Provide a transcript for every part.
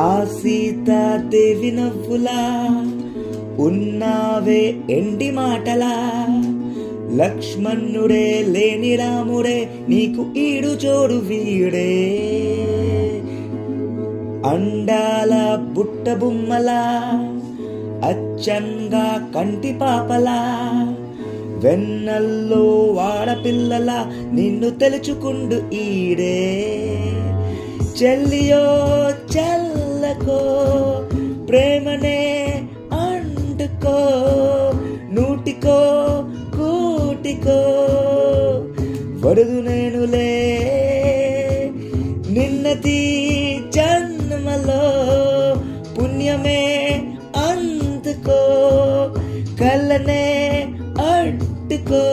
ఆ సీతాదేవి నవ్వులా ఉన్నావే ఎండి మాటలా, లక్ష్మణుడే లేని రాముడే నీకు ఈడు జోడు వీడే. అండాల బుట్ట బొమ్మలా అచ్చంగా కంటి పాపలా, వెన్నల్లో వాడపిల్లలా నిన్ను తెలుచుకుండు ఈడే. చెల్లియో చల్లకో ప్రేమనే అంటుకో, నూటికో కూటికో వడుదు నేనులే నిన్నటి జన్మలో పుణ్యమే అందుకో, కళ్ళనే అడ్డుకో.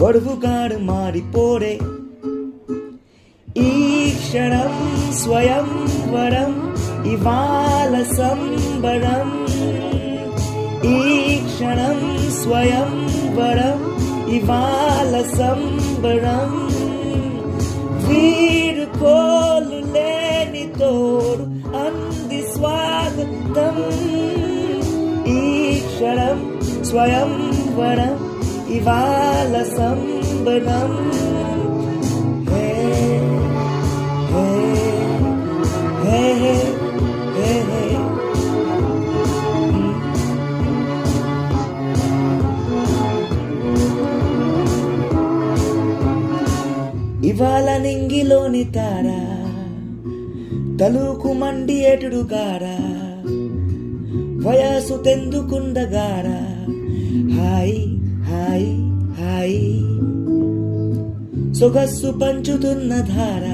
వడువుగాడు మారిపోడే ఈ క్షణం స్వయం వరం, ఇవాళ సంబరం. ఈ క్షణం స్వయం వరం, ఇవాళ సంబరం. వీరు కోలు లేని తోడు అంది స్వాగతం. ఈ క్షణం స్వయం వరం, ఇవాళ సంబరం. ఇవాళ నింగిలోని తార తలుకు మండి ఎటుడు గారా, వయసు తెందుకుండగారా. హాయ్ హాయ్ హాయ్ సొగస్సు పంచుతున్న ధార,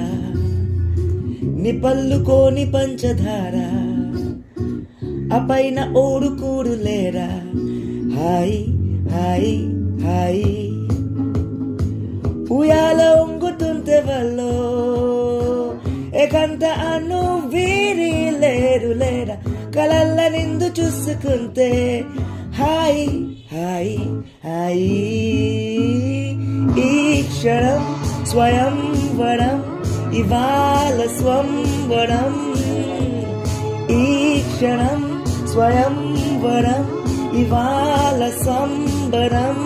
నిపల్లుకోని పంచధార, అపైన ఓడుకూడు లేరా. హాయ్ హాయ్ హాయ్ ఉయ్యాల ఉంగుతుంటే వల్లో ఏకంత అను వీరి లేరు లేరా. కలల్ల నిందు చూసుకుంటే హాయ్ హాయ్ హాయ్. ఈ క్షణం స్వయం వరం, ఇవాళ స్వంవరం. ఈ క్షణం స్వయం వరం, ఇవాళ సంబరం.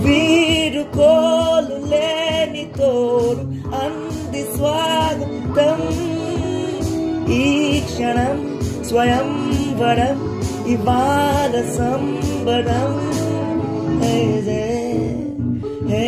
వీరు కోలు లేని తోడు అంది స్వాగతం. ఈ క్షణం స్వయం వరం, ఇవాళ సంబరం. హే